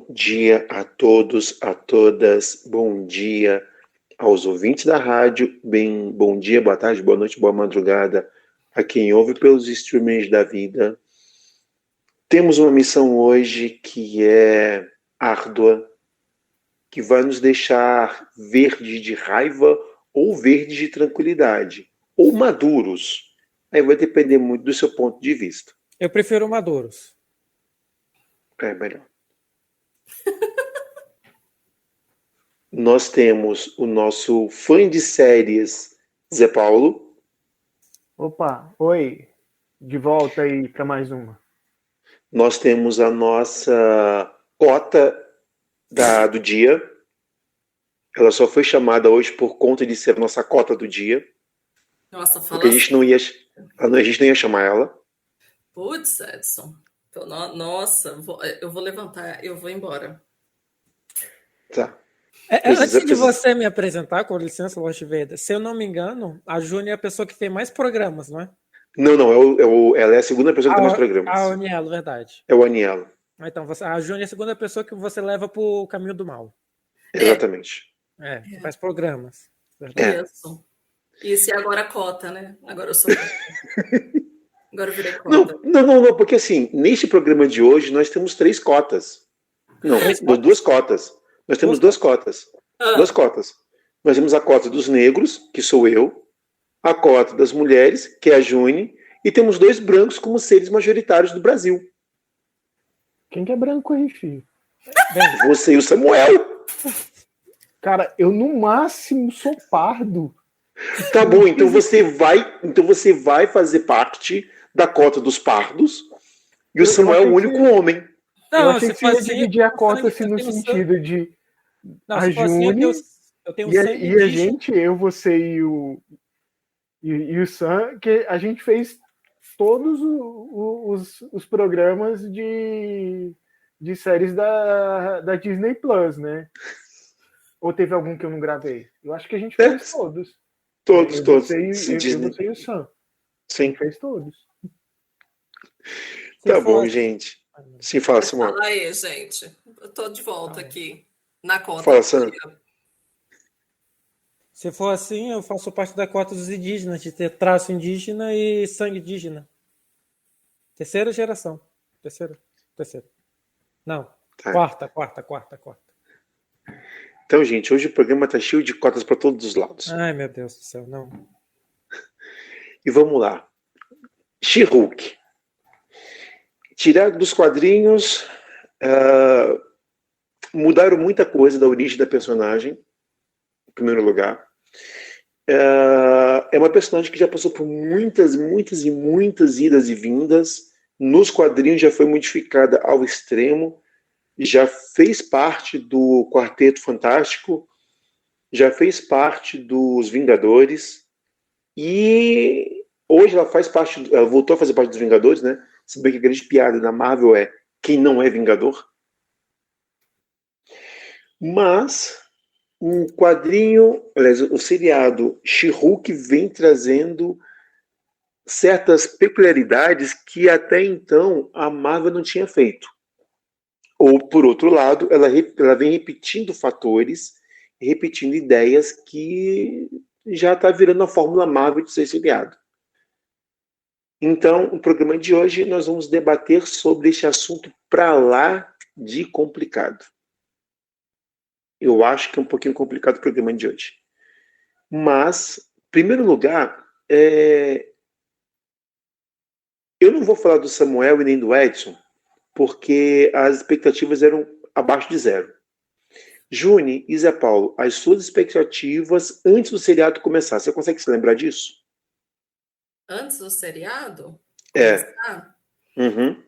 dia a todos, a todas. Bom dia aos ouvintes da rádio. Bom dia, boa tarde, boa noite, boa madrugada a quem ouve pelos streamings da vida. Temos uma missão hoje que é árdua, que vai nos deixar verdes de raiva ou verdes de tranquilidade, ou maduros. Aí vai depender muito do seu ponto de vista. Eu prefiro maduros. É melhor. Nós temos o nosso fã de séries, Zé Paulo. Opa, oi. De volta aí para mais uma. Nós temos a nossa cota do dia. Ela só foi chamada hoje por conta de ser a nossa cota do dia. Nossa, fala porque a gente não ia chamar ela. Putz, Edson. Nossa, eu vou levantar, eu vou embora. Tá. Antes de você me apresentar, com licença, Lost Veda, se eu não me engano, a Júnia é a pessoa que tem mais programas, não é? Não, ela é a segunda pessoa que tem mais programas. A Anielo, verdade. É o Anielo. Então, a Júnia é a segunda pessoa que você leva pro caminho do mal. Exatamente. Que faz programas. Isso, e agora a cota, né? Agora eu sou Agora eu virei cota. Não, porque assim, neste programa de hoje nós temos 3 cotas. Não, 2 cotas. Nós temos 2 cotas. 2 cotas. Nós temos a cota dos negros, que sou eu, a cota das mulheres, que é a Juni, e temos 2 brancos como seres majoritários do Brasil. Quem que é branco aí, filho? Você e o Samuel. Cara, eu no máximo sou pardo. Tá bom, então você vai fazer parte da cota dos pardos, e o Samuel é o único homem. Não, eu achei que você ia dividir a cota assim, no sentido de a Juni e a gente, eu, você e o Sam, que a gente fez todos os programas de séries da Disney Plus, né? Ou teve algum que eu não gravei? Eu acho que a gente fez todos. Todos. Eu e o Sam. Sim. Fez todos. Tá bom, gente. Sim, fala, Samuel. Fala aí, gente. Eu tô de volta aqui na cota. Fala, Sam. Se for assim, eu faço parte da cota dos indígenas, de ter traço indígena e sangue indígena. Terceira geração. Terceira. Não. Tá. Quarta. Então, gente, hoje o programa tá cheio de cotas para todos os lados. Ai, meu Deus do céu, não. E vamos lá. She-Hulk. Tirar dos quadrinhos, mudaram muita coisa da origem da personagem, em primeiro lugar. É uma personagem que já passou por muitas idas e vindas. Nos quadrinhos já foi modificada ao extremo. Já fez parte do Quarteto Fantástico, já fez parte dos Vingadores, e hoje ela voltou a fazer parte dos Vingadores, né? Se bem que a grande piada da Marvel é quem não é Vingador. Mas o seriado She-Hulk vem trazendo certas peculiaridades que até então a Marvel não tinha feito. Ou, por outro lado, ela vem repetindo fatores, repetindo ideias que já está virando a fórmula Marvel de ser seriado. Então, no programa de hoje, nós vamos debater sobre este assunto para lá de complicado. Eu acho que é um pouquinho complicado o programa de hoje. Mas, em primeiro lugar, eu não vou falar do Samuel e nem do Edson, porque as expectativas eram abaixo de 0. Juni e Zé Paulo, as suas expectativas antes do seriado começar, você consegue se lembrar disso? Antes do seriado? Começar? Uhum.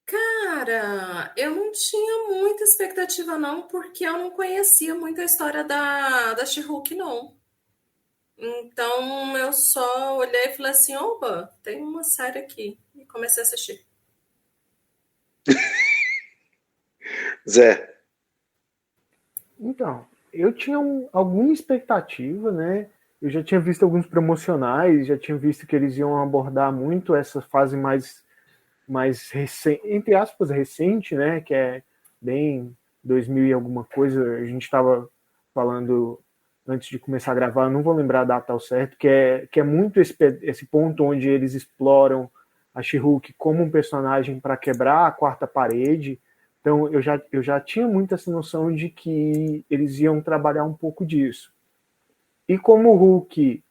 Cara, eu não tinha muita expectativa não, porque eu não conhecia muito a história da She-Hulk, não. Então, eu só olhei e falei assim, opa, tem uma série aqui. E comecei a assistir. Zé. Então, eu tinha alguma expectativa, né? Eu já tinha visto alguns promocionais, já tinha visto que eles iam abordar muito essa fase mais recente, entre aspas, recente, né? Que é bem 2000 e alguma coisa. A gente estava falando antes de começar a gravar, não vou lembrar a data ao certo, que é muito esse ponto onde eles exploram a She-Hulk como um personagem para quebrar a quarta parede. Então eu já tinha muito essa noção de que eles iam trabalhar um pouco disso. E como o Hulk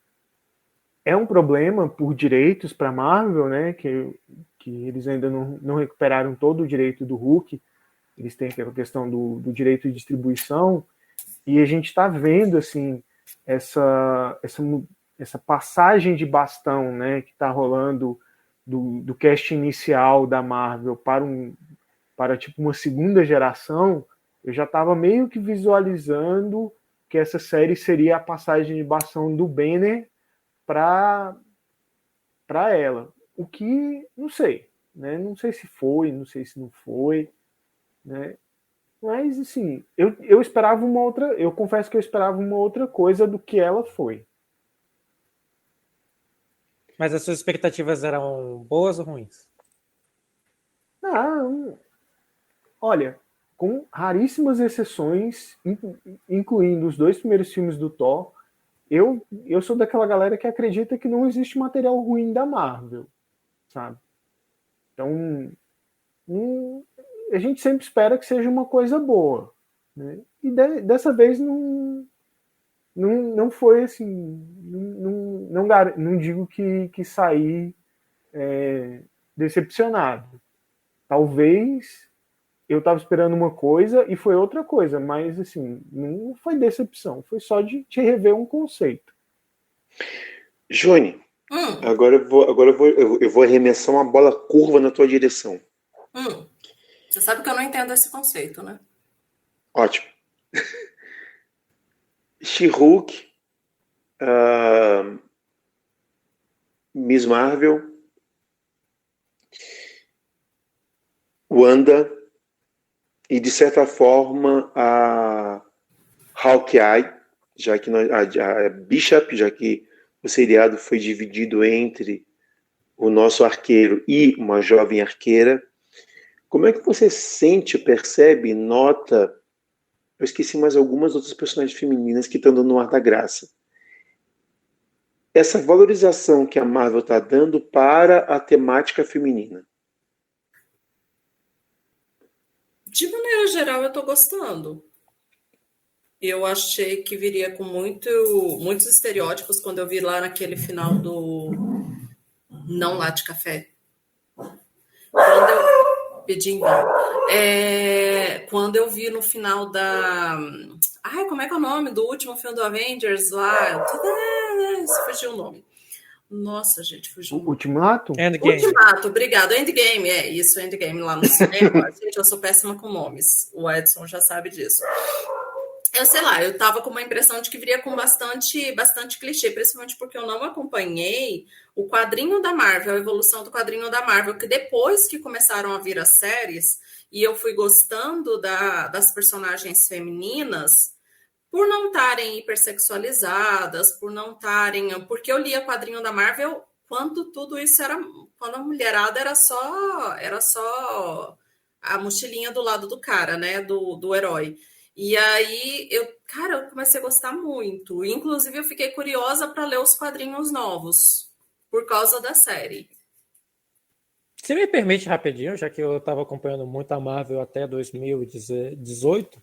é um problema por direitos para a Marvel, né, que eles ainda não recuperaram todo o direito do Hulk, eles têm aquela questão do direito de distribuição, e a gente está vendo assim, essa passagem de bastão, né, que está rolando do cast inicial da Marvel para tipo uma segunda geração. Eu já estava meio que visualizando que essa série seria a passagem de bastão do Banner para ela. O que, não sei, né? Não sei se foi, não sei se não foi, né? Mas, assim, eu esperava uma outra... Eu confesso que eu esperava uma outra coisa do que ela foi. Mas as suas expectativas eram boas ou ruins? Não. Olha, com raríssimas exceções, incluindo os 2 primeiros filmes do Thor, eu sou daquela galera que acredita que não existe material ruim da Marvel, sabe? Então, a gente sempre espera que seja uma coisa boa, né? E dessa vez não foi assim, não digo que saí decepcionado. Talvez eu estava esperando uma coisa e foi outra coisa, mas assim, não foi decepção, foi só de rever um conceito. Jôni, agora eu vou arremessar uma bola curva na tua direção. Você sabe que eu não entendo esse conceito, né? Ótimo. She-Hulk, Miss Marvel, Wanda e, de certa forma, a Hawkeye, já que a Bishop, já que o seriado foi dividido entre o nosso arqueiro e uma jovem arqueira. Como é que você sente, percebe, nota... Eu esqueci mais algumas outras personagens femininas que estão dando no ar da graça. Essa valorização que a Marvel está dando para a temática feminina. De maneira geral, eu estou gostando. Eu achei que viria com muitos estereótipos quando eu vi lá naquele final do Não Latte Café. Quando eu pedi em vão. Quando eu vi no final da... Ai, como é que é o nome do último filme do Avengers lá? Fugiu o nome. Nossa, gente, fugiu o nome. Ultimato? Endgame. Ultimato, obrigado. Endgame, isso, Endgame lá no cinema. Gente, eu sou péssima com nomes. O Edson já sabe disso. Eu sei lá, eu tava com uma impressão de que viria com bastante clichê, principalmente porque eu não acompanhei o quadrinho da Marvel, a evolução do quadrinho da Marvel, que depois que começaram a vir as séries, e eu fui gostando das personagens femininas, por não estarem hipersexualizadas, por não estarem... Porque eu lia quadrinho da Marvel quando tudo isso era... Quando a mulherada era só a mochilinha do lado do cara, né, do herói. E aí, eu comecei a gostar muito. Inclusive, eu fiquei curiosa para ler os quadrinhos novos, por causa da série. Se me permite rapidinho, já que eu estava acompanhando muito a Marvel até 2018,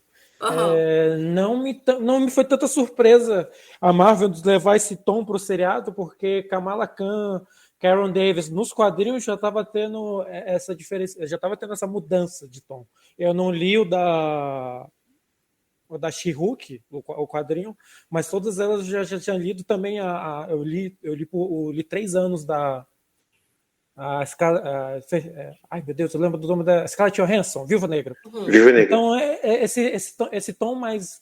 não me foi tanta surpresa a Marvel levar esse tom para o seriado, porque Kamala Khan, Karen Davis, nos quadrinhos já estava tendo essa diferença, já estava tendo essa mudança de tom. Eu não li o da She-Hulk, o quadrinho, mas todas elas já tinham lido também. Eu li 3 anos da ai meu Deus, eu lembro do nome da Scarlett Johansson, Viúva Negra. Viúva Negra. Então esse tom mais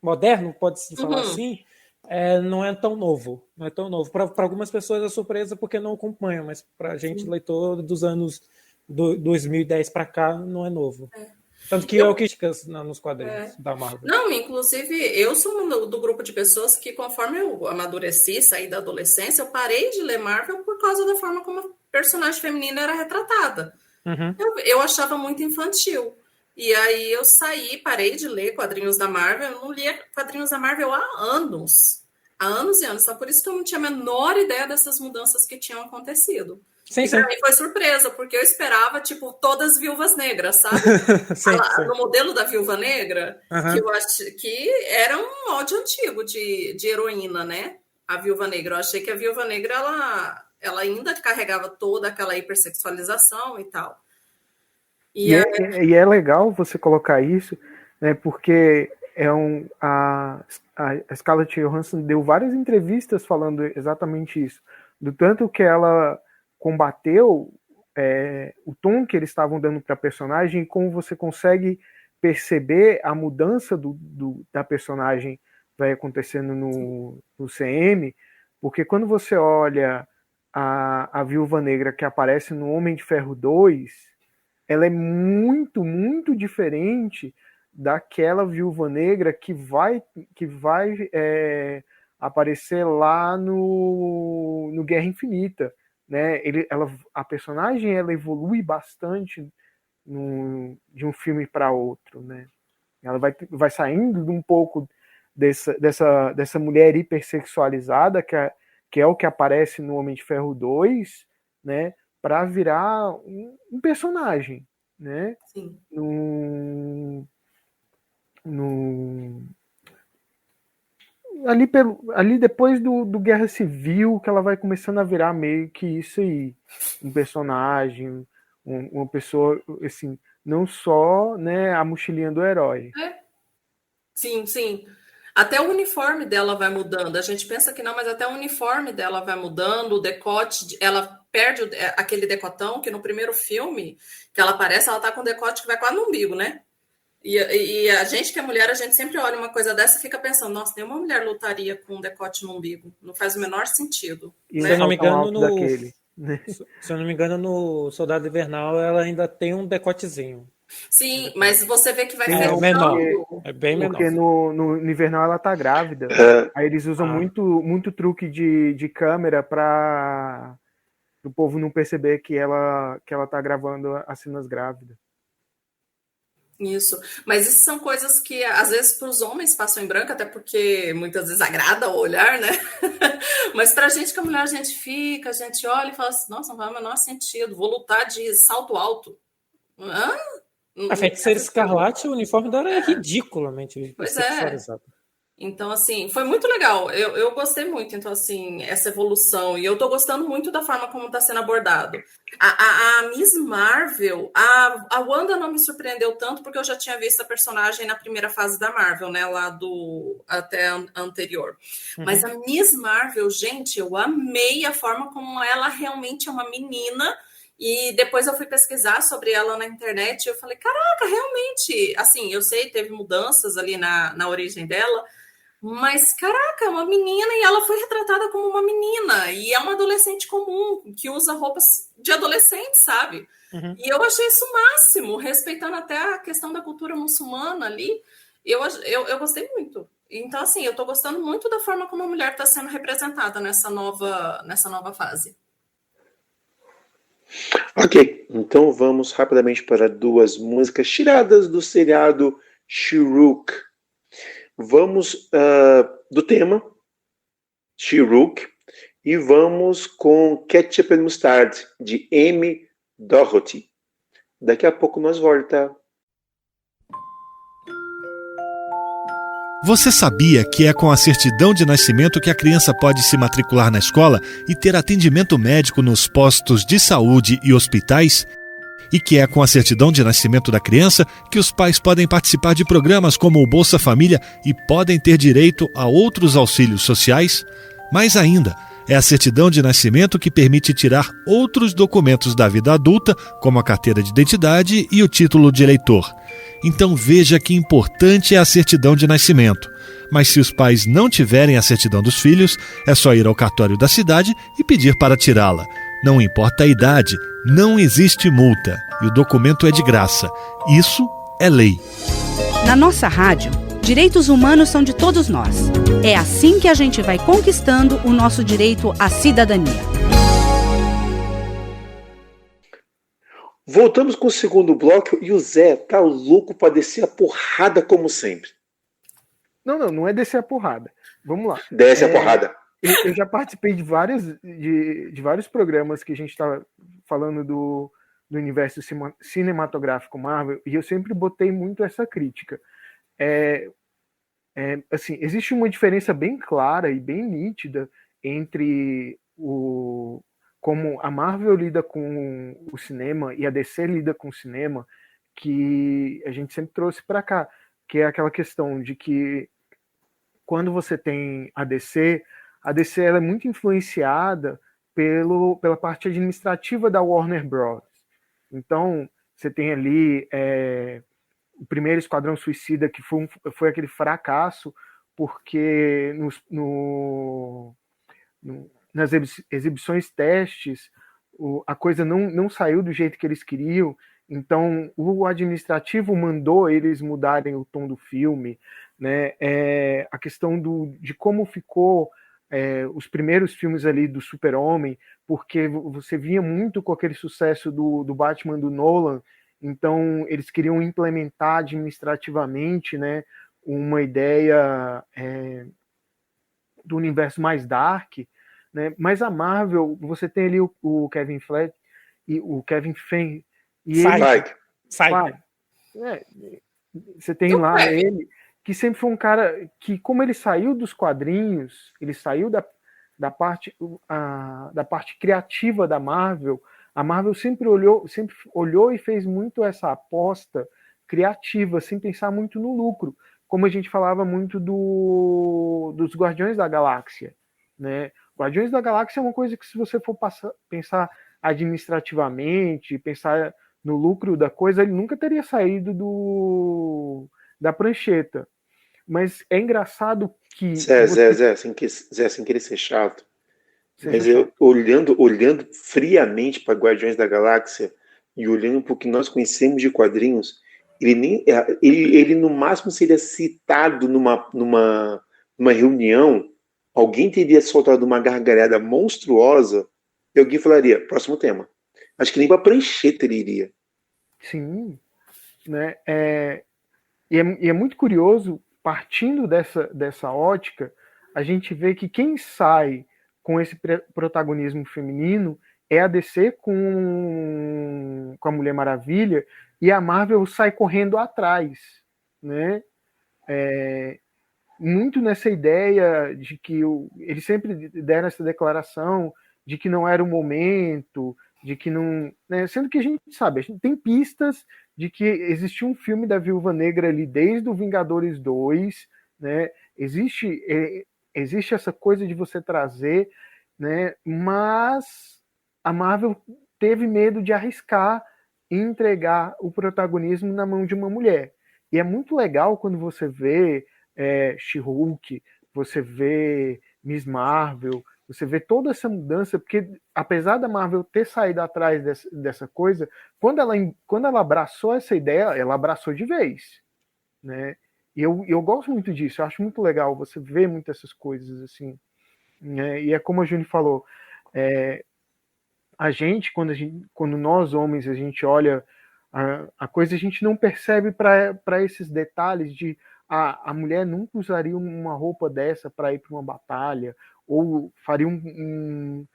moderno, pode-se falar assim, não é tão novo. Não é tão novo. Para algumas pessoas é surpresa porque não acompanham, mas para a gente, leitor dos anos 2010 para cá, não é novo. Tanto que eu críticas nos quadrinhos da Marvel. Não, inclusive, eu sou do grupo de pessoas que, conforme eu amadureci, saí da adolescência, eu parei de ler Marvel por causa da forma como a personagem feminina era retratada. Eu achava muito infantil. E aí eu parei de ler quadrinhos da Marvel. Eu não lia quadrinhos da Marvel há anos. Há anos e anos. Então, por isso que eu não tinha a menor ideia dessas mudanças que tinham acontecido. Sim, pra mim foi surpresa, porque eu esperava, tipo, todas viúvas negras, sabe? sim. No modelo da Viúva Negra, que eu acho que era um molde antigo de heroína, né? A Viúva Negra. Eu achei que a Viúva Negra, ela ainda carregava toda aquela hipersexualização e tal. E é legal você colocar isso, né? Porque a Scarlett Johansson deu várias entrevistas falando exatamente isso, do tanto que ela combateu o tom que eles estavam dando para a personagem e como você consegue perceber a mudança da personagem vai acontecendo no CM, porque quando você olha a Viúva Negra que aparece no Homem de Ferro 2, ela é muito, muito diferente daquela Viúva Negra que vai aparecer lá no Guerra Infinita, né? A personagem ela evolui bastante de um filme para outro, né? Ela vai saindo de um pouco dessa mulher hipersexualizada que é o que aparece no Homem de Ferro 2, né? Para virar um personagem, né? Sim. Ali depois do Guerra Civil, que ela vai começando a virar meio que isso aí, um personagem, uma pessoa, assim, não só, né, a mochilinha do herói. Sim, sim. Até o uniforme dela vai mudando. A gente pensa que não, mas até o uniforme dela vai mudando, o decote, ela perde aquele decotão, que no primeiro filme que ela aparece, ela tá com um decote que vai quase no umbigo, né? E a gente que é mulher, a gente sempre olha uma coisa dessa e fica pensando, nossa, nenhuma mulher lutaria com um decote no umbigo. Não faz o menor sentido. E né? Se eu não me engano, no Soldado Invernal, ela ainda tem um decotezinho. Sim, mas você vê que vai ser menor. É bem menor. Porque no Invernal ela tá grávida. Aí eles usam muito truque de câmera para o povo não perceber que ela tá gravando as cenas grávidas. Isso, mas isso são coisas que às vezes para os homens passam em branco, até porque muitas vezes agrada o olhar, né? Mas para a gente que é mulher, a gente olha e fala assim, nossa, não faz o menor sentido, vou lutar de salto alto. A Feiticeira Escarlate, o uniforme dela é ridiculamente sexualizado. Então, assim, foi muito legal. Eu gostei muito, então, assim, essa evolução. E eu tô gostando muito da forma como tá sendo abordado. A Miss Marvel, a Wanda não me surpreendeu tanto, porque eu já tinha visto a personagem na primeira fase da Marvel, né? Lá até a anterior. Mas a Miss Marvel, gente, eu amei a forma como ela realmente é uma menina. E depois eu fui pesquisar sobre ela na internet e eu falei, caraca, realmente, assim, eu sei, teve mudanças ali na origem dela, mas, caraca, uma menina, e ela foi retratada como uma menina, e é uma adolescente comum, que usa roupas de adolescente, sabe? E eu achei isso o máximo, respeitando até a questão da cultura muçulmana ali, eu gostei muito. Então, assim, eu tô gostando muito da forma como a mulher está sendo representada nessa nova fase. Ok, então vamos rapidamente para 2 músicas tiradas do seriado She-Hulk. Vamos do tema She-Hulk e vamos com Ketchup and Mustard, de Amy Doherty. Daqui a pouco nós voltamos. Você sabia que é com a certidão de nascimento que a criança pode se matricular na escola e ter atendimento médico nos postos de saúde e hospitais? E que é com a certidão de nascimento da criança que os pais podem participar de programas como o Bolsa Família e podem ter direito a outros auxílios sociais? Mais ainda, é a certidão de nascimento que permite tirar outros documentos da vida adulta, como a carteira de identidade e o título de eleitor. Então veja que importante é a certidão de nascimento. Mas se os pais não tiverem a certidão dos filhos, é só ir ao cartório da cidade e pedir para tirá-la. Não importa a idade, não existe multa e o documento é de graça. Isso é lei. Na nossa rádio, direitos humanos são de todos nós. É assim que a gente vai conquistando o nosso direito à cidadania. Voltamos com o segundo bloco e o Zé tá louco para descer a porrada como sempre. Não é descer a porrada. Vamos lá. Desce a porrada. Eu já participei de vários programas que a gente estava falando do universo cinematográfico Marvel, e eu sempre botei muito essa crítica. Assim, existe uma diferença bem clara e bem nítida entre como a Marvel lida com o cinema e a DC lida com o cinema, que a gente sempre trouxe para cá, que é aquela questão de que quando você tem a DC ela é muito influenciada pela parte administrativa da Warner Bros. Então, você tem ali o primeiro Esquadrão Suicida, que foi aquele fracasso, porque nas exibições testes, a coisa não saiu do jeito que eles queriam, então o administrativo mandou eles mudarem o tom do filme, né? A questão de como ficou os primeiros filmes ali do Super-Homem, porque você via muito com aquele sucesso do Batman do Nolan, então eles queriam implementar administrativamente, né, uma ideia do universo mais dark, né? Mas a Marvel, você tem ali o Kevin Feige e o Kevin Feige e você tem lá ele, que sempre foi um cara que, como ele saiu dos quadrinhos, ele saiu da parte criativa da Marvel, a Marvel sempre olhou e fez muito essa aposta criativa, sem pensar muito no lucro, como a gente falava muito dos Guardiões da Galáxia, né? Guardiões da Galáxia é uma coisa que, se você for pensar administrativamente, pensar no lucro da coisa, ele nunca teria saído da prancheta. Mas é engraçado que... Zé, sem querer ser chato, mas eu, olhando friamente para Guardiões da Galáxia e olhando para o que nós conhecemos de quadrinhos, ele no máximo seria citado numa reunião, alguém teria soltado uma gargalhada monstruosa e alguém falaria, próximo tema. Acho que nem para prancheta ele iria. Sim, né? E é muito curioso, partindo dessa ótica, a gente vê que quem sai com esse protagonismo feminino é a DC com a Mulher Maravilha, e a Marvel sai correndo atrás, né? Muito nessa ideia de que eles sempre deram essa declaração de que não era o momento, de que não... Né? Sendo que a gente sabe, a gente tem pistas de que existiu um filme da Viúva Negra ali desde o Vingadores 2, né? Existe essa coisa de você trazer, né? Mas a Marvel teve medo de arriscar e entregar o protagonismo na mão de uma mulher. E é muito legal quando você vê She-Hulk, você vê Miss Marvel, você vê toda essa mudança, porque apesar da Marvel ter saído atrás dessa coisa, quando ela abraçou essa ideia, ela abraçou de vez, né? E eu gosto muito disso, eu acho muito legal você ver muitas essas coisas assim, né? E é como a Juni falou, quando nós homens a gente olha a coisa, a gente não percebe para esses detalhes de a mulher nunca usaria uma roupa dessa para ir para uma batalha, ou faria um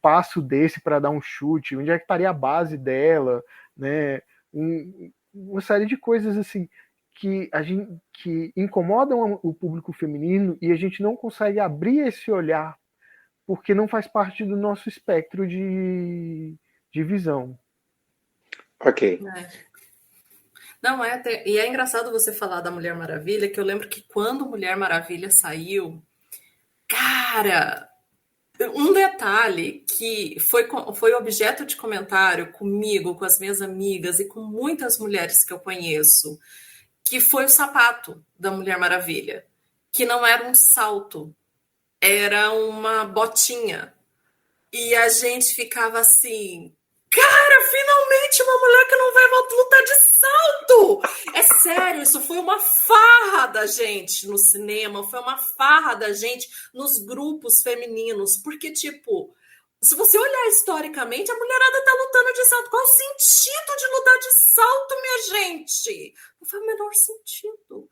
passo desse para dar um chute, onde é que estaria a base dela, né? Uma série de coisas assim que incomodam o público feminino, e a gente não consegue abrir esse olhar porque não faz parte do nosso espectro de visão. Ok. Não, e é engraçado você falar da Mulher Maravilha, que eu lembro que quando Mulher Maravilha saiu, cara, um detalhe que foi objeto de comentário comigo, com as minhas amigas e com muitas mulheres que eu conheço, que foi o sapato da Mulher Maravilha, que não era um salto, era uma botinha. E a gente ficava assim... Cara, finalmente uma mulher que não vai lutar de salto! É sério, isso foi uma farra da gente no cinema, foi uma farra da gente nos grupos femininos, porque, tipo, Se você olhar historicamente, a mulherada tá lutando de salto. Qual o sentido de lutar de salto, minha gente? Não faz o menor sentido.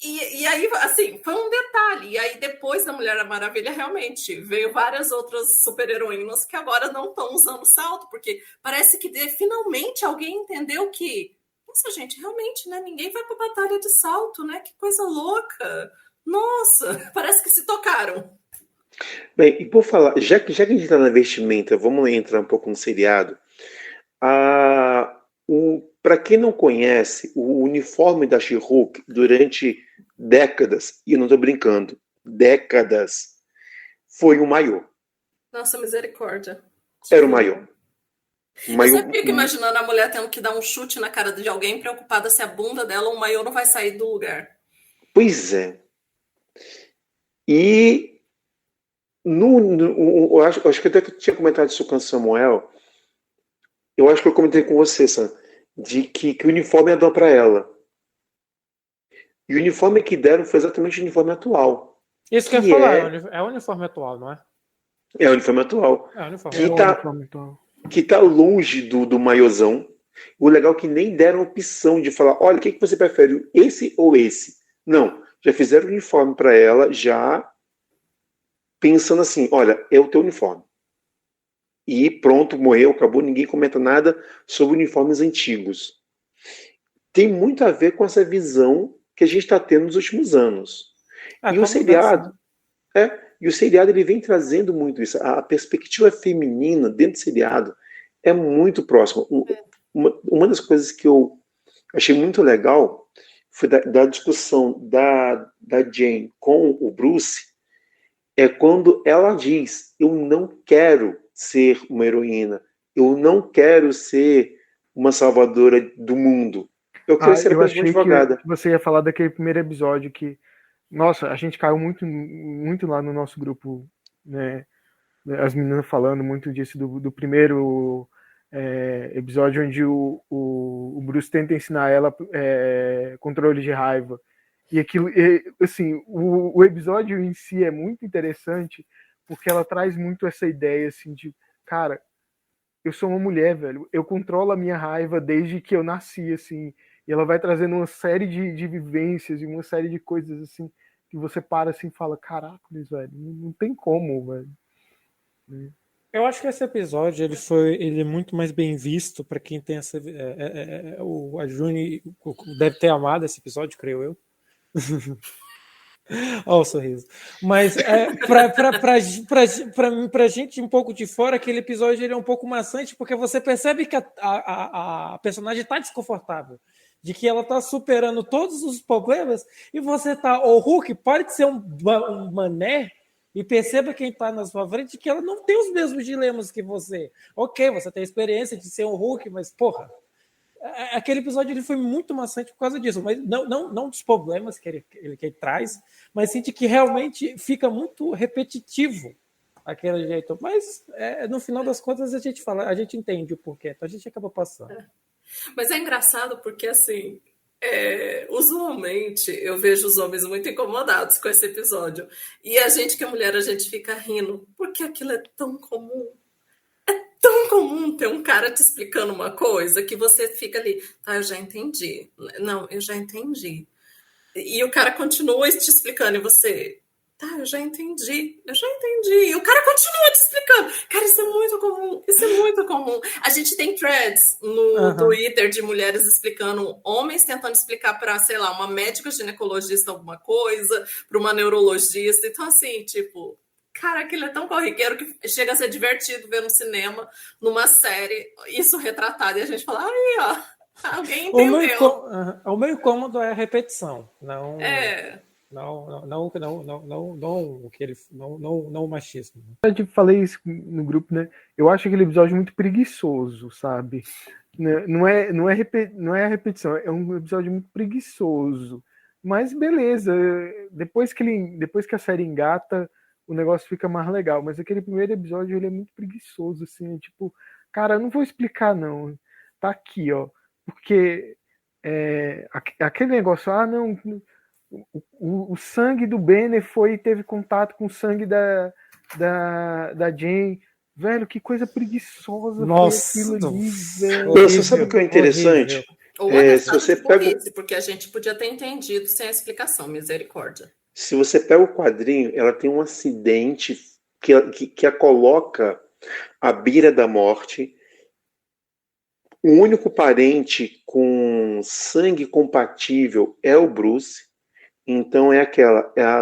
E aí, assim, foi um detalhe. E aí, depois da Mulher Maravilha, realmente, veio várias outras super-heroínas que agora não estão usando salto, porque parece que finalmente alguém entendeu que, nossa, gente, realmente, né? Ninguém vai pra batalha de salto, né? Que coisa louca. Nossa, parece que se tocaram. Bem, e por falar, já que a gente está na vestimenta, vamos entrar um pouco no seriado. Para quem não conhece, o uniforme da She-Hulk durante décadas, e eu não estou brincando, décadas, foi um maiô. Nossa, misericórdia. Era o maiô. Eu sempre fico imaginando a mulher tendo que dar um chute na cara de alguém, preocupada se a bunda dela ou o maiô não vai sair do lugar. Pois é. E eu acho que até que eu tinha comentado isso com o Samuel. Eu acho que eu comentei com você, Sam, de que o uniforme é dado para ela. E o uniforme que deram foi exatamente o uniforme atual. Isso que eu ia falar, é o uniforme atual, não é? É o uniforme atual. É o uniforme atual. Que tá longe do maiôzão. O legal é que nem deram opção de falar, olha, o que você prefere, esse ou esse? Não, já fizeram o uniforme para ela, já pensando assim, olha, é o teu uniforme. E pronto, morreu, acabou, ninguém comenta nada sobre uniformes antigos. Tem muito a ver com essa visão que a gente está tendo nos últimos anos. E o seriado, ele vem trazendo muito isso. A perspectiva feminina dentro do seriado é muito próxima. Uma das coisas que eu achei muito legal foi da discussão da Jane com o Bruce, é quando ela diz, eu não quero ser uma heroína, eu não quero ser uma salvadora do mundo. Eu quero ser apenas uma advogada. Que você ia falar daquele primeiro episódio que, nossa, a gente caiu muito, muito lá no nosso grupo, né? As meninas falando muito disso do primeiro episódio onde o Bruce tenta ensinar ela controle de raiva. E aquilo, assim, o episódio em si é muito interessante porque ela traz muito essa ideia, assim, de, cara, eu sou uma mulher, velho, eu controlo a minha raiva desde que eu nasci, assim, e ela vai trazendo uma série de vivências e uma série de coisas, assim, que você para assim e fala, caraca, velho, não tem como, velho. Eu acho que esse episódio ele é muito mais bem visto para quem tem essa. A Juni deve ter amado esse episódio, creio eu. Olha o sorriso. Mas pra gente um pouco de fora, aquele episódio ele é um pouco maçante, porque você percebe que a personagem está desconfortável, de que ela está superando todos os problemas, e você tá. O Hulk pode ser um mané, e perceba quem está na sua frente que ela não tem os mesmos dilemas que você. Ok, você tem a experiência de ser um Hulk, mas, porra, aquele episódio ele foi muito maçante por causa disso, mas não dos problemas que ele traz, mas sim de que realmente fica muito repetitivo aquele jeito. Mas no final das contas a gente entende o porquê, então a gente acaba passando. Mas é engraçado porque, assim, usualmente eu vejo os homens muito incomodados com esse episódio, e a gente que é mulher, a gente fica rindo, porque aquilo é tão comum. Tão comum ter um cara te explicando uma coisa que você fica ali, tá, eu já entendi. Não, eu já entendi. E o cara continua te explicando e você, tá, eu já entendi. E o cara continua te explicando. Cara, isso é muito comum. A gente tem threads no Twitter de mulheres explicando, homens tentando explicar para, sei lá, uma médica ginecologista alguma coisa, para uma neurologista. Então, assim, tipo... Cara, aquilo é tão corriqueiro que chega a ser divertido ver no cinema, numa série, isso retratado. E a gente fala, aí, ó, alguém entendeu. O meu incômodo é a repetição. Não o machismo. Eu falei isso no grupo, né? Eu acho aquele episódio muito preguiçoso, sabe? Não é a repetição, é um episódio muito preguiçoso. Mas beleza, depois que a série engata, o negócio fica mais legal, mas aquele primeiro episódio ele é muito preguiçoso, assim, tipo, cara, eu não vou explicar não, tá aqui, ó, porque aquele negócio, não, o sangue do Banner teve contato com o sangue da Jane, Velho, que coisa preguiçosa. Nossa, foi aquilo ali, velho. Você sabe o que é interessante? Ou se você pega... porque a gente podia ter entendido sem a explicação, misericórdia. Se você pega o quadrinho, ela tem um acidente que a coloca à beira da morte. O único parente com sangue compatível é o Bruce. Então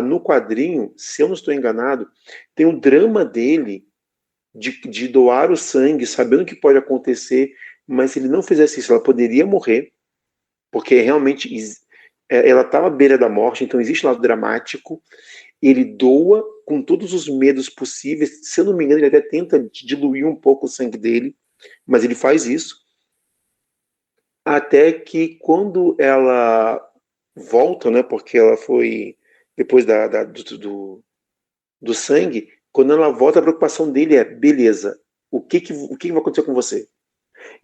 no quadrinho, se eu não estou enganado, tem o drama dele de doar o sangue, sabendo que pode acontecer, mas se ele não fizesse isso, ela poderia morrer, porque realmente ela estava à beira da morte, então existe lado dramático. Ele doa com todos os medos possíveis. Se eu não me engano, ele até tenta diluir um pouco o sangue dele, mas ele faz isso. Até que quando ela volta, né, porque ela foi depois do sangue, quando ela volta, a preocupação dele é: beleza, o que vai acontecer com você?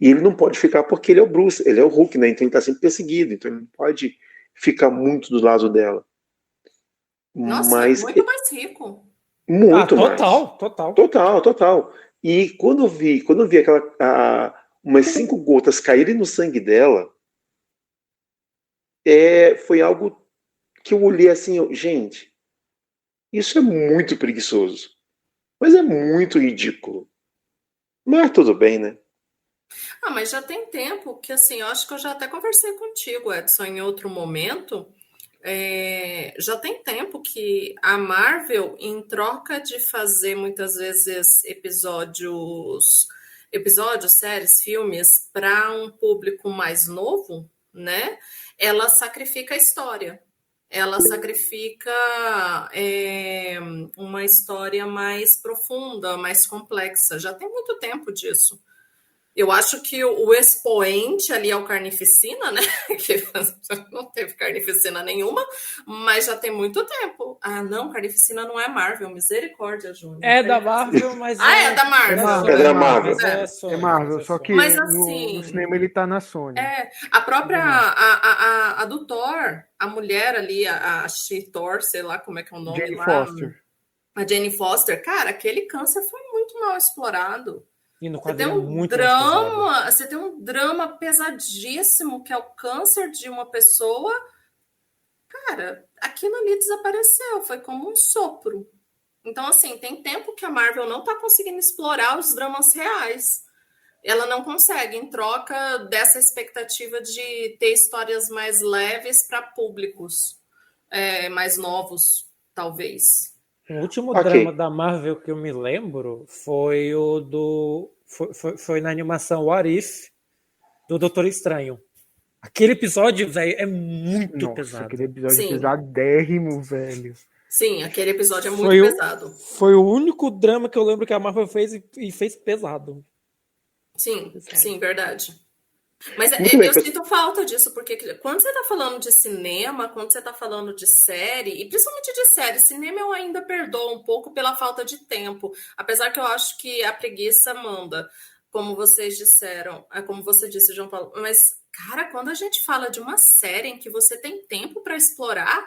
E ele não pode ficar porque ele é o Bruce, ele é o Hulk, né? Então ele está sempre perseguido, então ele não pode ficar muito do lado dela. Nossa, mas muito mais rico. Muito mais. Total. E quando eu vi umas 5 gotas caírem no sangue dela, foi algo que eu olhei assim, gente, isso é muito preguiçoso, mas é muito ridículo. Mas tudo bem, né? Mas já tem tempo que, assim, eu acho que eu já até conversei contigo, Edson, em outro momento. Já tem tempo que a Marvel, em troca de fazer muitas vezes episódios, séries, filmes para um público mais novo, né? Ela sacrifica a história. Ela sacrifica uma história mais profunda, mais complexa. Já tem muito tempo disso. Eu acho que o expoente ali é o Carnificina, né? Que não teve Carnificina nenhuma, mas já tem muito tempo. Não, Carnificina não é Marvel, misericórdia, Júnior. É da Marvel, mas... é da Marvel. É da Marvel. É Marvel, só que mas, assim, no cinema ele tá na Sony. A própria, a do Thor, a mulher ali, a She-Thor, sei lá como é que é o nome Jane lá. Foster. A Jane Foster, cara, aquele câncer foi muito mal explorado. Você tem um drama pesadíssimo, que é o câncer de uma pessoa. Cara, aquilo ali desapareceu, foi como um sopro. Então, assim, tem tempo que a Marvel não tá conseguindo explorar os dramas reais. Ela não consegue, em troca dessa expectativa de ter histórias mais leves para públicos mais novos, talvez. O último drama da Marvel que eu me lembro foi o foi na animação What If, do Doutor Estranho. Aquele episódio, velho, é muito pesado. Aquele episódio pesadérrimo, velho. Sim, aquele episódio é muito pesado. Foi o único drama que eu lembro que a Marvel fez e fez pesado. Sim, verdade. Mas eu sinto falta disso, porque quando você tá falando de cinema, quando você tá falando de série, e principalmente de série, cinema eu ainda perdoo um pouco pela falta de tempo, apesar que eu acho que a preguiça manda, como vocês disseram, como você disse, João Paulo, mas, cara, quando a gente fala de uma série em que você tem tempo para explorar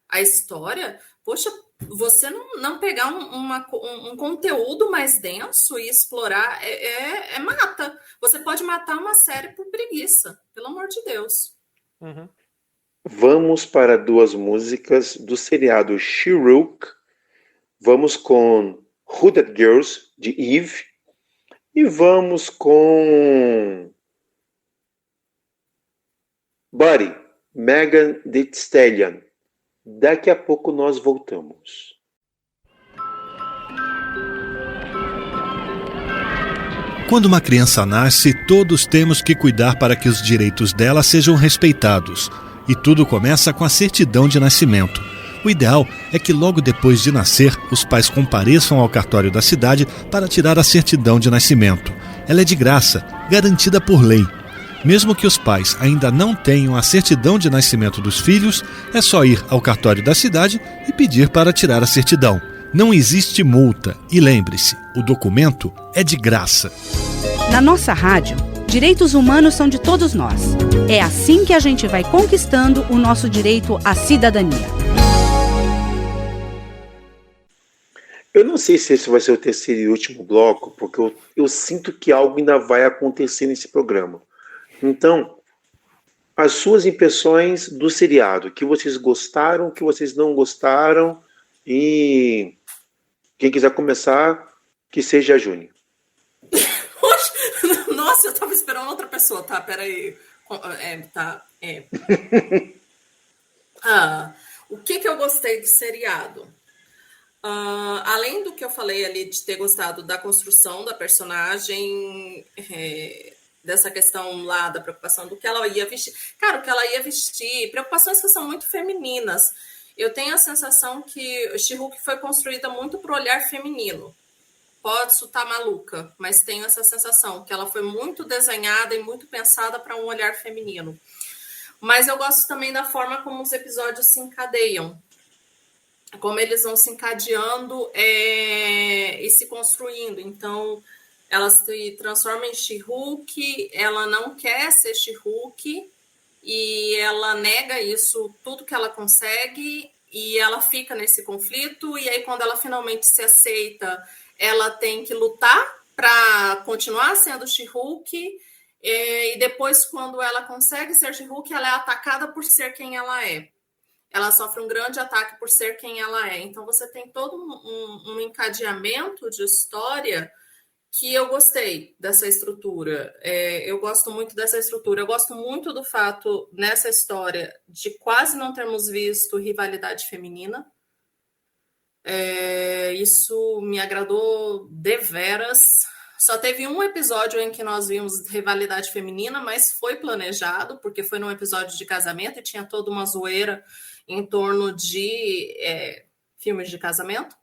a história, poxa, você não pegar um conteúdo mais denso e explorar mata. Você pode matar uma série por preguiça, pelo amor de Deus. Uhum. Vamos para 2 músicas do seriado She-Hulk. Vamos com Hooded Girls, de Eve. E vamos com Buddy, Megan Thee Stallion. Daqui a pouco nós voltamos. Quando uma criança nasce, todos temos que cuidar para que os direitos dela sejam respeitados. E tudo começa com a certidão de nascimento. O ideal é que logo depois de nascer, os pais compareçam ao cartório da cidade para tirar a certidão de nascimento. Ela é de graça, garantida por lei. Mesmo que os pais ainda não tenham a certidão de nascimento dos filhos, é só ir ao cartório da cidade e pedir para tirar a certidão. Não existe multa e lembre-se, o documento é de graça. Na nossa rádio, direitos humanos são de todos nós. É assim que a gente vai conquistando o nosso direito à cidadania. Eu não sei se esse vai ser o terceiro e último bloco, porque eu sinto que algo ainda vai acontecer nesse programa. Então, as suas impressões do seriado, que vocês gostaram, que vocês não gostaram, e quem quiser começar, que seja a Júnior. Nossa, eu tava esperando outra pessoa, tá? Peraí. O que eu gostei do seriado? Além do que eu falei ali de ter gostado da construção da personagem, dessa questão lá da preocupação do que ela ia vestir. Cara, o que ela ia vestir, preocupações que são muito femininas. Eu tenho a sensação que She-Hulk foi construída muito pro olhar feminino. Pode estar maluca, mas tenho essa sensação que ela foi muito desenhada e muito pensada para um olhar feminino. Mas eu gosto também da forma como os episódios se encadeiam. Como eles vão se encadeando e se construindo. Então, ela se transforma em She-Hulk, ela não quer ser She-Hulk e ela nega isso, tudo que ela consegue, e ela fica nesse conflito, e aí quando ela finalmente se aceita, ela tem que lutar para continuar sendo She-Hulk, e depois, quando ela consegue ser She-Hulk, ela é atacada por ser quem ela é. Ela sofre um grande ataque por ser quem ela é. Então, você tem todo um encadeamento de história que eu gostei dessa estrutura. Eu gosto muito dessa estrutura. Eu gosto muito do fato, nessa história, de quase não termos visto rivalidade feminina. Isso me agradou deveras. Só teve um episódio em que nós vimos rivalidade feminina, mas foi planejado, porque foi num episódio de casamento e tinha toda uma zoeira em torno de filmes de casamento.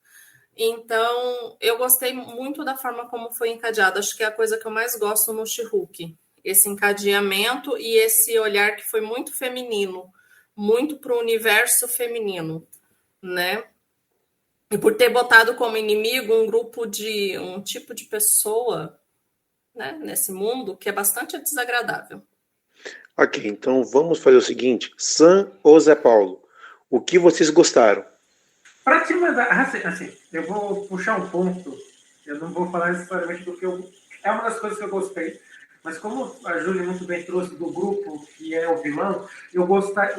Então, eu gostei muito da forma como foi encadeado. Acho que é a coisa que eu mais gosto no She-Hulk. Esse encadeamento e esse olhar que foi muito feminino, muito para o universo feminino, né? E por ter botado como inimigo um tipo de pessoa, né, nesse mundo que é bastante desagradável. Ok, então vamos fazer o seguinte. Sam ou Zé Paulo, o que vocês gostaram? Para te mandar, assim, eu vou puxar um ponto, eu não vou falar necessariamente do que é uma das coisas que eu gostei, mas como a Júlia muito bem trouxe do grupo que é o vilão, eu gostaria,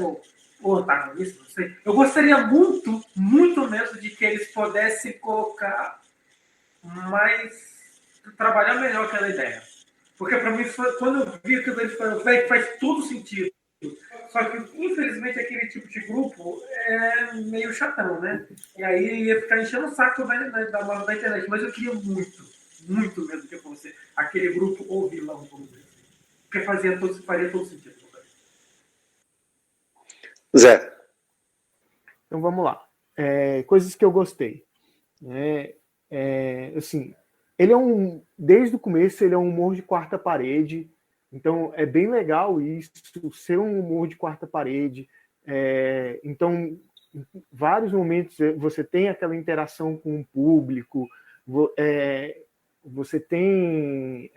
o antagonista, não sei, eu gostaria muito, muito mesmo de que eles pudessem colocar trabalhar melhor aquela ideia. Porque para mim, quando eu vi aquilo, eles faz todo sentido. Só que, infelizmente, aquele tipo de grupo é meio chatão, né? E aí ia ficar enchendo o saco da internet. Mas eu queria muito, muito mesmo que fosse aquele grupo ou vilão, vamos dizer. Porque faria todo sentido. Zé. Então vamos lá. Coisas que eu gostei. Assim, ele desde o começo, ele é um humor de quarta parede. Então, é bem legal isso, ser um humor de quarta parede. Então, em vários momentos, você tem aquela interação com o público, você tem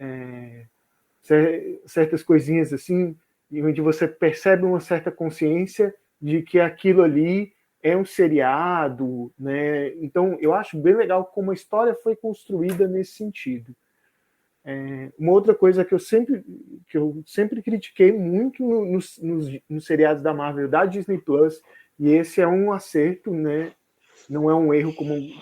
certas coisinhas assim, onde você percebe uma certa consciência de que aquilo ali é um seriado, né? Então, eu acho bem legal como a história foi construída nesse sentido. Uma outra coisa que eu sempre critiquei muito nos seriados da Marvel, da Disney Plus, e esse é um acerto, né? Não é um erro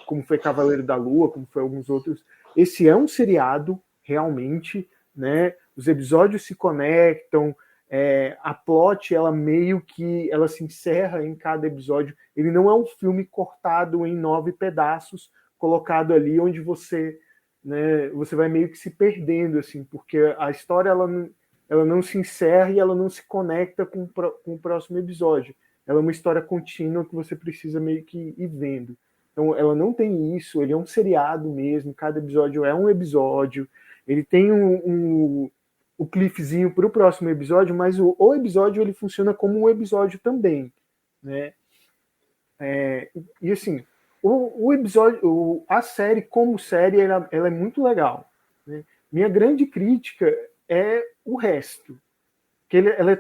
como foi Cavaleiro da Lua, como foi alguns outros. Esse é um seriado, realmente, né? Os episódios se conectam, a plot, ela meio que ela se encerra em cada episódio. Ele não é um filme cortado em 9 pedaços, colocado ali onde você vai meio que se perdendo, assim, porque a história ela não se encerra e ela não se conecta com o próximo episódio. Ela é uma história contínua que você precisa meio que ir vendo. Então, ela não tem isso, ele é um seriado mesmo, cada episódio é um episódio, ele tem o cliffzinho para o próximo episódio, mas o episódio ele funciona como um episódio também, né? E assim, o episódio, a série como série, ela é muito legal, né? Minha grande crítica é o resto, que ele é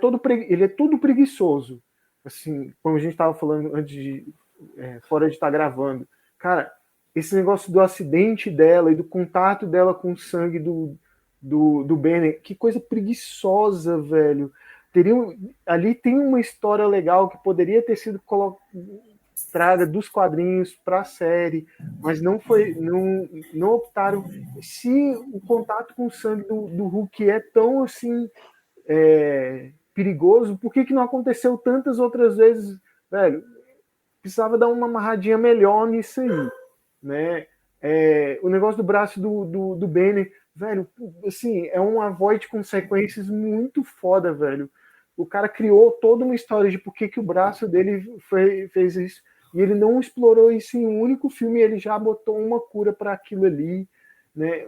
todo preguiçoso, assim, como a gente estava falando antes fora de estar gravando, cara. esse negócio do acidente dela e do contato dela com o sangue do Banner, que coisa preguiçosa, velho. Ali tem uma história legal que poderia ter sido traga dos quadrinhos para a série, mas não optaram. Se o contato com o sangue do Hulk é tão assim perigoso, por que não aconteceu tantas outras vezes, velho? Precisava dar uma amarradinha melhor nisso aí, né? O negócio do braço do Banner, velho, assim, é um avoid consequências muito foda, velho. O cara criou toda uma história de por que o braço dele fez isso. E ele não explorou isso em um único filme, ele já botou uma cura para aquilo ali, né?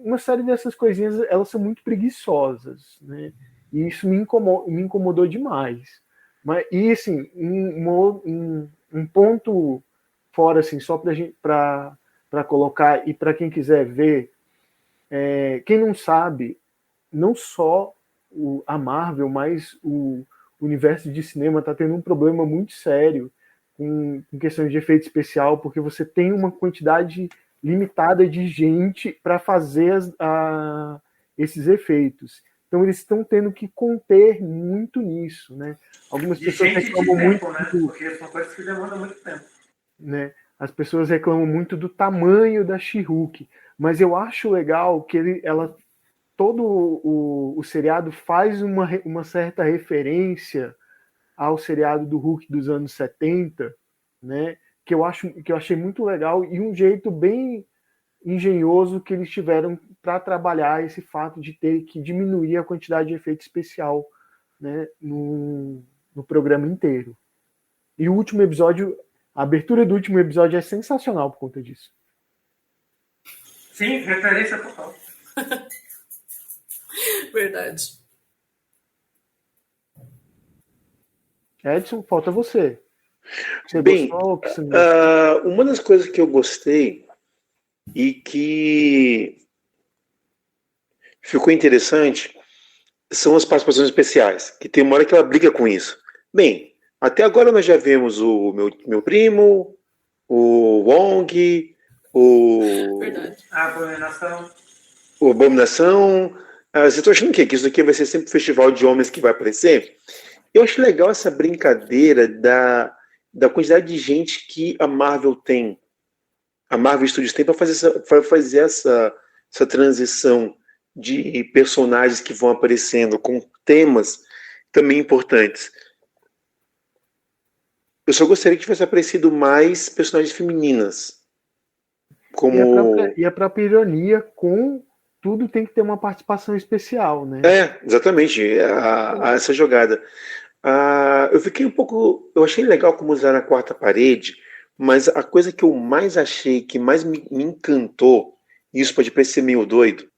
Uma série dessas coisinhas, elas são muito preguiçosas, né? E isso me incomodou demais. E assim, um ponto fora, assim, só para colocar, e para quem quiser ver, quem não sabe, não só a Marvel, mas o universo de cinema está tendo um problema muito sério com questão de efeito especial, porque você tem uma quantidade limitada de gente para fazer esses efeitos. Então eles estão tendo que conter muito nisso, né? Algumas pessoas reclamam muito, né? Porque são coisas que demandam muito tempo, né? As pessoas reclamam muito do tamanho da She-Hulk, mas eu acho legal que todo o seriado faz uma certa referência ao seriado do Hulk dos anos 70, né? Que eu achei muito legal, e um jeito bem engenhoso que eles tiveram para trabalhar esse fato de ter que diminuir a quantidade de efeito especial, né, no programa inteiro. E o último episódio, a abertura do último episódio é sensacional por conta disso. Sim, referência total. Verdade. Edson, falta você. Bem, uma das coisas que eu gostei e que ficou interessante são as participações especiais, que tem uma hora que ela briga com isso. Bem, até agora nós já vemos o meu primo, o Wong, a Abominação. O Abominação. Você está achando que isso aqui vai ser sempre um festival de homens que vai aparecer? Eu acho legal essa brincadeira da quantidade de gente que a Marvel tem, a Marvel Studios tem para fazer essa transição de personagens que vão aparecendo com temas também importantes. Eu só gostaria que tivesse aparecido mais personagens femininas. E a própria ironia, com tudo tem que ter uma participação especial, né? Exatamente, essa jogada. Eu fiquei eu achei legal como usaram a quarta parede, mas a coisa que eu mais achei, que mais me encantou, e isso pode parecer meio doido,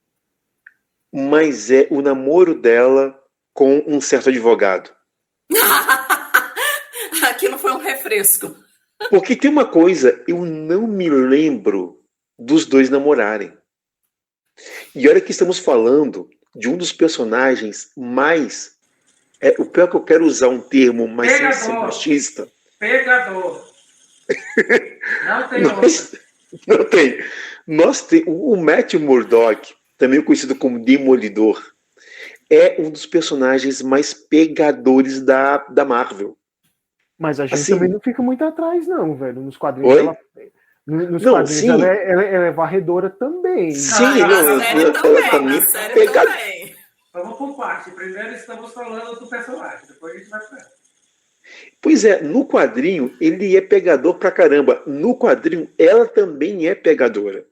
mas é o namoro dela com um certo advogado. Aquilo foi um refresco. Porque tem uma coisa, eu não me lembro dos dois namorarem. E olha que estamos falando de um dos personagens mais... o pior que eu quero usar um termo mais sem ser machista. Pegador. Não tem outra. Não tem. O Matt Murdock, também conhecido como Demolidor, é um dos personagens mais pegadores da Marvel. Mas a gente também não fica muito atrás, não, velho. Nos quadrinhos ela... Nos quadrinhos ela é varredora também. Sim, na série também. Vamos por parte. Primeiro estamos falando do personagem, depois a gente vai para ela. Pois é, no quadrinho ele é pegador pra caramba. No quadrinho ela também é pegadora.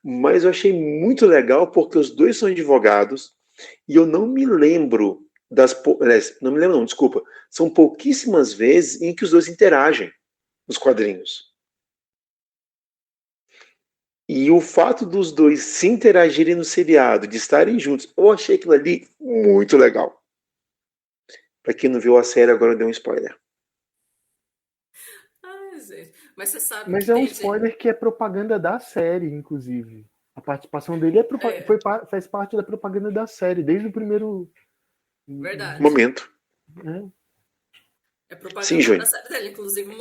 Mas eu achei muito legal porque os dois são advogados e eu não me lembro não me lembro não, desculpa. São pouquíssimas vezes em que os dois interagem nos quadrinhos. E o fato dos dois se interagirem no seriado, de estarem juntos, eu achei aquilo ali muito legal. Pra quem não viu a série, agora deu um spoiler. Ai, gente. Mas você sabe. Mas é um spoiler que é propaganda da série, inclusive. A participação dele faz parte da propaganda da série, desde o primeiro Verdade. momento. É propaganda Sim, Júnior. da série dele, inclusive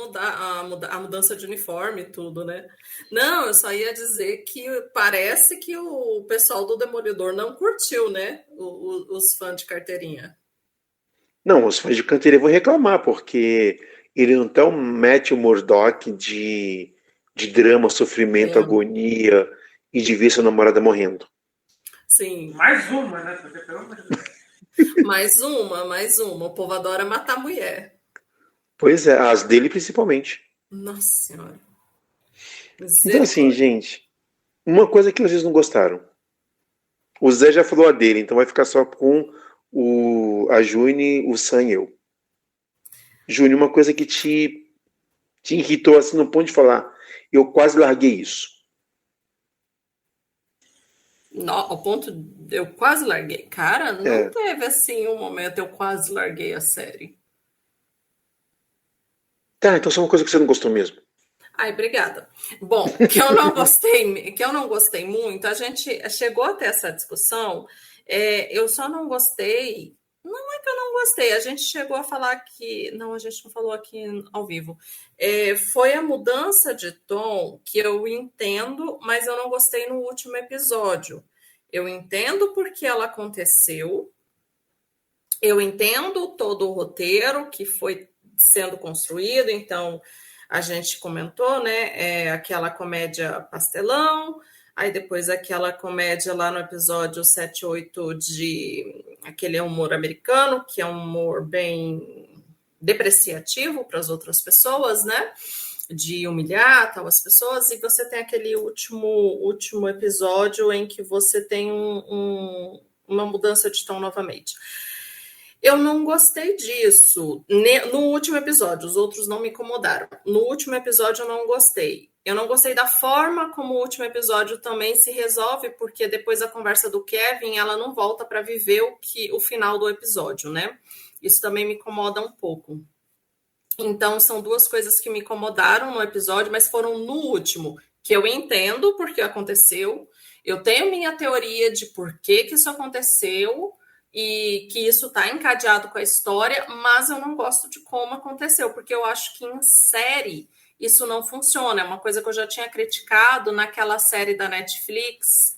a mudança de uniforme e tudo, né? Não, eu só ia dizer que parece que o pessoal do Demolidor não curtiu, né? Os fãs de carteirinha. Não, os fãs de carteirinha vão reclamar, porque ele não tá um Matthew Murdock de drama, sofrimento, agonia e de ver sua namorada morrendo. Sim. Mais uma, né? Pelo amor de Deus. Mais uma. O povo adora matar mulher. Pois é, as dele principalmente. Nossa Senhora. Então assim, gente, uma coisa que vocês não gostaram. O Zé já falou a dele, então vai ficar só com a Juni, o Sam e eu. Juni, uma coisa que te irritou assim no ponto de falar, eu quase larguei isso. Ao ponto de eu quase larguei. Cara, não teve assim um momento eu quase larguei a série. Tá, então só uma coisa que você não gostou mesmo. Ai, obrigada. Bom, que eu não gostei muito, a gente chegou a ter essa discussão, eu só não gostei, não é que eu não gostei, a gente chegou a falar que, não, a gente não falou aqui ao vivo, foi a mudança de tom que eu entendo, mas eu não gostei no último episódio. Eu entendo porque ela aconteceu, eu entendo todo o roteiro que foi sendo construído, então a gente comentou, né, aquela comédia pastelão, aí depois aquela comédia lá no episódio 7, 8 de aquele humor americano, que é um humor bem depreciativo para as outras pessoas, né, de humilhar tal as pessoas, e você tem aquele último episódio em que você tem uma mudança de tom novamente. Eu não gostei disso no último episódio, os outros não me incomodaram. No último episódio eu não gostei. Eu não gostei da forma como o último episódio também se resolve, porque depois da conversa do Kevin, ela não volta para viver o final do episódio, né? Isso também me incomoda um pouco. Então, são duas coisas que me incomodaram no episódio, mas foram no último, que eu entendo porque aconteceu. Eu tenho minha teoria de por que isso aconteceu, e que isso está encadeado com a história, mas eu não gosto de como aconteceu, porque eu acho que em série isso não funciona. É uma coisa que eu já tinha criticado naquela série da Netflix,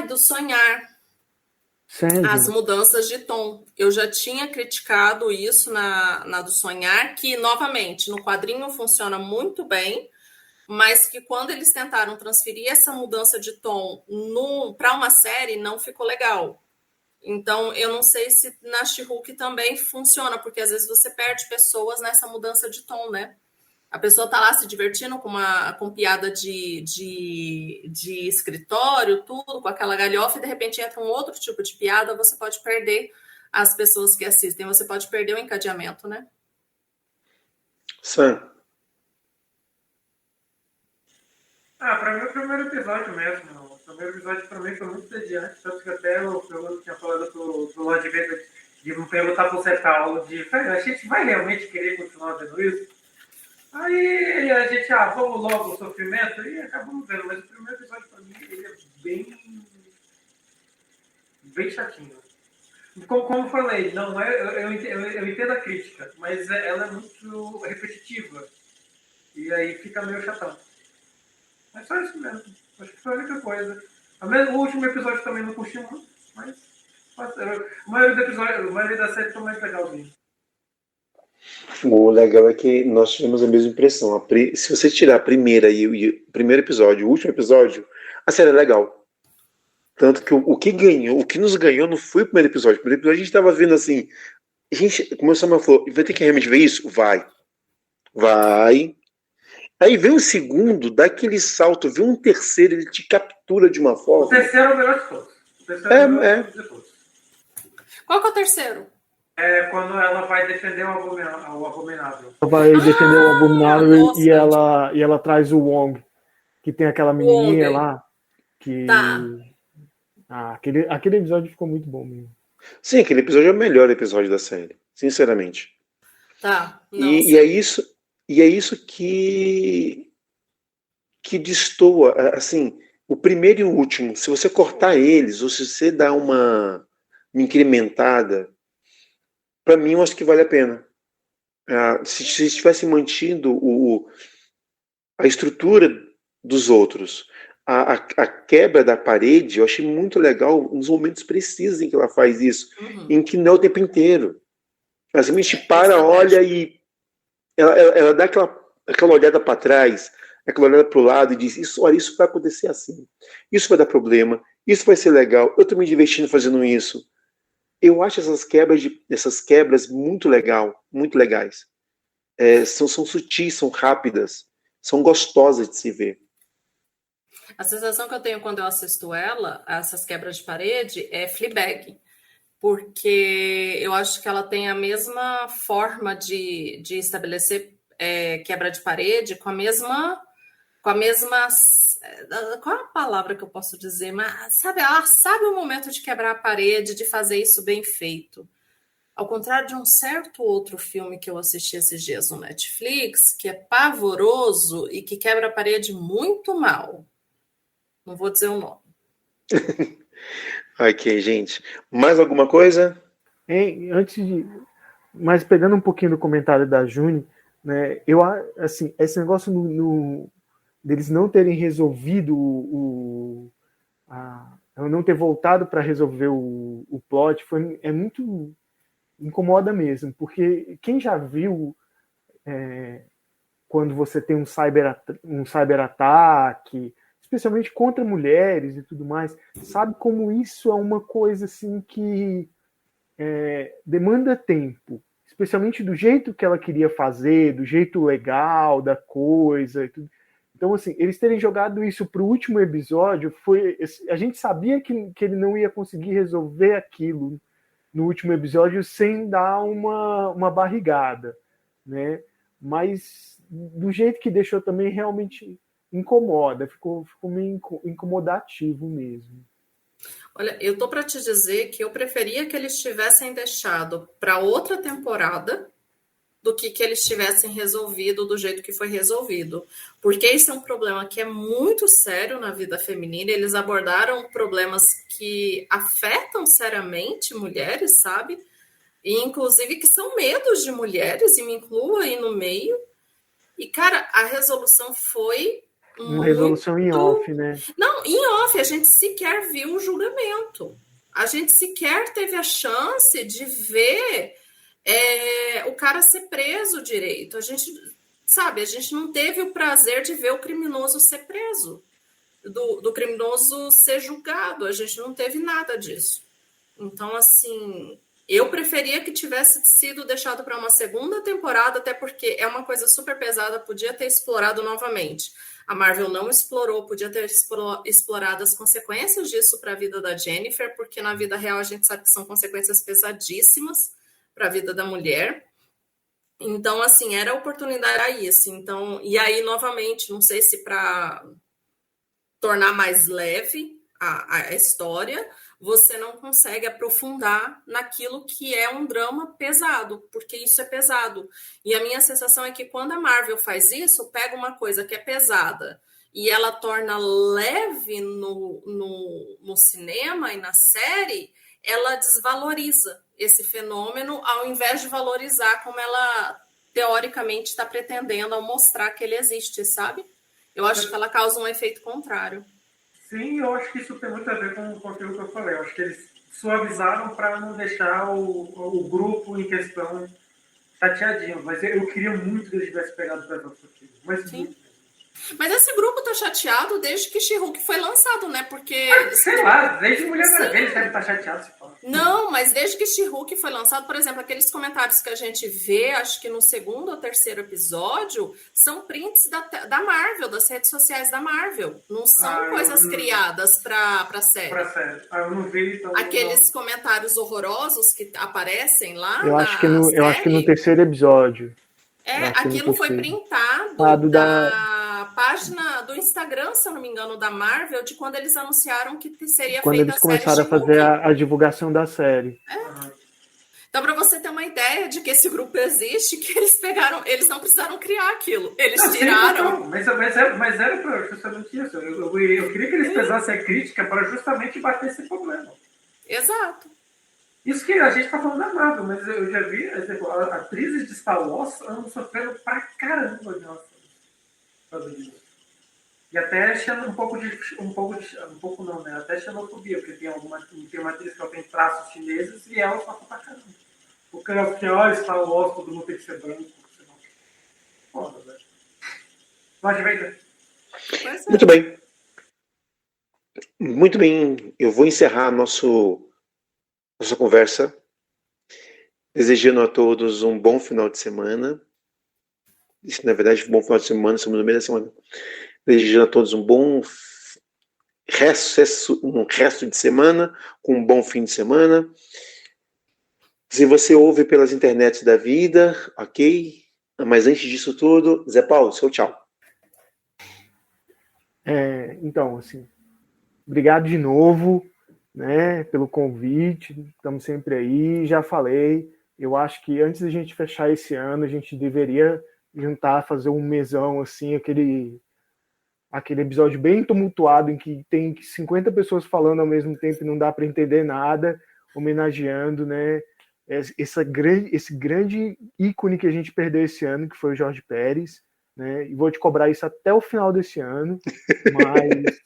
do Sonhar. Sério? As mudanças de tom. Eu já tinha criticado isso na do Sonhar, que, novamente, no quadrinho funciona muito bem, mas que quando eles tentaram transferir essa mudança de tom para uma série, não ficou legal. Então, eu não sei se na She-Hulk também funciona, porque às vezes você perde pessoas nessa mudança de tom, né? A pessoa tá lá se divertindo com piada de escritório, tudo, com aquela galhofa, e de repente entra um outro tipo de piada, você pode perder as pessoas que assistem, você pode perder o encadeamento, né? Sam. Para mim é o primeiro episódio mesmo. O primeiro episódio para mim foi muito tediante, tanto que até eu tinha falado pro Lord Vader de me perguntar pro Zé Paulo, a gente vai realmente querer continuar vendo isso? Aí a gente, vamos logo o sofrimento, e acabamos vendo, mas o primeiro episódio para mim ele é bem chatinho. Como eu falei, não é, eu entendo a crítica, mas ela é muito repetitiva, e aí fica meio chatão. É só isso mesmo. Acho que foi a única coisa. O último episódio também não curti muito, mas a maioria da série foi mais legalzinho. O legal é que nós tivemos a mesma impressão. Se você tirar a primeira e o primeiro episódio, o último episódio, a série é legal. Tanto que o que nos ganhou não foi o primeiro episódio. O primeiro episódio a gente estava vendo assim. Como o Samuel falou, vai ter que realmente ver isso? Vai. Aí vem o segundo, dá aquele salto, vem um terceiro, ele te captura de uma forma. O terceiro é o melhor de todos. Qual que é o terceiro? É quando ela vai defender o Abominável. Ela vai defender o Abominável e ela traz o Wong, que tem aquela menininha lá. Que... Tá. Aquele episódio ficou muito bom mesmo. Sim, aquele episódio é o melhor episódio da série, sinceramente. Tá. E é isso que destoa, assim, o primeiro e o último. Se você cortar eles, ou se você dá uma incrementada, para mim, eu acho que vale a pena. Se tivesse mantido a estrutura dos outros, a quebra da parede, eu achei muito legal nos momentos precisos em que ela faz isso, em que não é o tempo inteiro. Ela simplesmente para, olha e ela dá aquela olhada para trás, aquela olhada para o lado e diz, olha, isso vai acontecer assim, isso vai dar problema, isso vai ser legal, eu estou me divertindo fazendo isso. Eu acho essas quebras muito legais. São sutis, são rápidas, são gostosas de se ver. A sensação que eu tenho quando eu assisto essas quebras de parede, é Fleabag, porque eu acho que ela tem a mesma forma de estabelecer quebra de parede, com a mesma... Qual é a palavra que eu posso dizer? Mas, sabe, ela sabe o momento de quebrar a parede, de fazer isso bem feito. Ao contrário de um certo outro filme que eu assisti esses dias no Netflix, que é pavoroso e que quebra a parede muito mal. Não vou dizer o nome. Ok, gente. Mais alguma coisa? Mas pegando um pouquinho do comentário da Juni, né, eu assim, esse negócio deles não terem resolvido não ter voltado para resolver o plot é muito incomoda mesmo, porque quem já viu quando você tem um cyberataque, especialmente contra mulheres e tudo mais, sabe como isso é uma coisa assim que demanda tempo, especialmente do jeito que ela queria fazer, do jeito legal da coisa e tudo. Então, assim, eles terem jogado isso para o último episódio, a gente sabia que ele não ia conseguir resolver aquilo no último episódio sem dar uma barrigada, né? Mas do jeito que deixou também realmente incomoda, ficou meio incomodativo mesmo. Olha, eu tô para te dizer que eu preferia que eles tivessem deixado para outra temporada do que eles tivessem resolvido do jeito que foi resolvido. Porque esse é um problema que é muito sério na vida feminina. Eles abordaram problemas que afetam seriamente mulheres, sabe? E, inclusive, que são medos de mulheres, e me incluo aí no meio. E, cara, a resolução foi uma resolução em off, né? Não, em off. A gente sequer viu o julgamento. A gente sequer teve a chance de ver o cara ser preso direito. A gente não teve o prazer de ver o criminoso ser preso, do criminoso ser julgado. A gente não teve nada disso. Então, assim, eu preferia que tivesse sido deixado para uma segunda temporada, até porque é uma coisa super pesada, podia ter explorado novamente. A Marvel não explorou, podia ter explorado as consequências disso para a vida da Jennifer, porque na vida real a gente sabe que são consequências pesadíssimas para a vida da mulher. Então, assim, era a oportunidade a isso. Então, e aí, novamente, não sei se para tornar mais leve a história, você não consegue aprofundar naquilo que é um drama pesado, porque isso é pesado. E a minha sensação é que quando a Marvel faz isso, pega uma coisa que é pesada e ela torna leve no cinema e na série, ela desvaloriza esse fenômeno, ao invés de valorizar como ela teoricamente está pretendendo ao mostrar que ele existe, sabe? Eu acho que ela causa um efeito contrário. Sim, eu acho que isso tem muito a ver com aquilo que eu falei. Eu acho que eles suavizaram para não deixar o grupo em questão chateadinho. Mas eu queria muito que eles tivessem pegado para aquilo. Mas sim. Mas esse grupo tá chateado desde que She-Hulk foi lançado, né? Porque... sei lá, desde Mulher Maravilha eles devem estar chateados. Se fala. Não, mas desde que She-Hulk foi lançado, por exemplo, aqueles comentários que a gente vê, acho que no segundo ou terceiro episódio, são prints da Marvel, das redes sociais da Marvel. Não são coisas criadas pra série. Pra série. Eu não vi, então... Aqueles comentários horrorosos que aparecem lá eu acho que no terceiro episódio. Aquilo foi printado da página do Instagram, se eu não me engano, da Marvel, de quando eles anunciaram que seria quando feita eles começaram a fazer a divulgação da série. Então, para você ter uma ideia de que esse grupo existe, que eles não precisaram criar aquilo. Eles tiraram. Mas era para justamente isso. Eu queria que eles pesassem a crítica para justamente bater esse problema. Exato. Isso que a gente está falando da Marvel, mas eu já vi, por exemplo, atrizes de Star Wars andam sofrendo pra caramba de relação e até um pouco não, né? Até xenofobia, porque tem uma atriz que ela tem traços chineses e ela sofre pra caramba. Porque ela fica, Star Wars, todo mundo tem que ser branco. Foda, velho. Vai, Vader. Muito bem. Muito bem. Eu vou encerrar nossa conversa desejando a todos um bom final de semana. Isso, na verdade, um bom final de semana, estamos no meio da semana. Desejando a todos um bom resto de semana, com um bom fim de semana. Se você ouve pelas internets da vida, ok? Mas antes disso tudo, Zé Paulo, seu tchau. Então, assim, obrigado de novo, né, pelo convite. Estamos sempre aí. Já falei, eu acho que antes da gente fechar esse ano, a gente deveria juntar, fazer um mesão, assim, aquele episódio bem tumultuado em que tem 50 pessoas falando ao mesmo tempo e não dá para entender nada, homenageando, né, esse grande ícone que a gente perdeu esse ano, que foi o Jorge Pérez, né, e vou te cobrar isso até o final desse ano, mas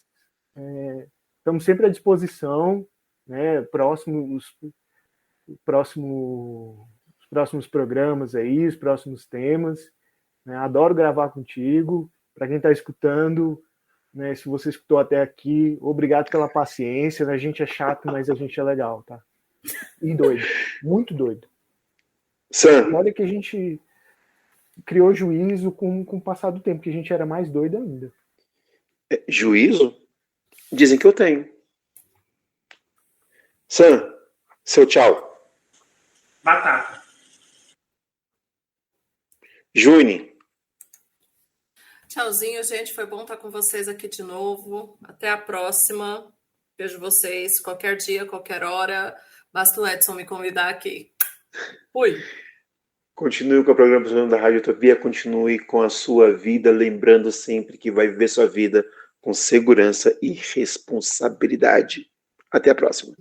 estamos sempre à disposição, né, os próximos programas aí, os próximos temas, né, adoro gravar contigo. Para quem está escutando, né, se você escutou até aqui, obrigado pela paciência, né, a gente é chato, mas a gente é legal, tá? E doido, muito doido. Sam. Olha que a gente criou juízo com o passar do tempo, que a gente era mais doido ainda. Juízo? Dizem que eu tenho. Sam, seu tchau. Batata. Juni. Tchauzinho, gente. Foi bom estar com vocês aqui de novo. Até a próxima. Vejo vocês qualquer dia, qualquer hora. Basta o Edson me convidar aqui. Fui. Continue com a programação da Rádio Utopia, continue com a sua vida, lembrando sempre que vai viver sua vida com segurança e responsabilidade. Até a próxima.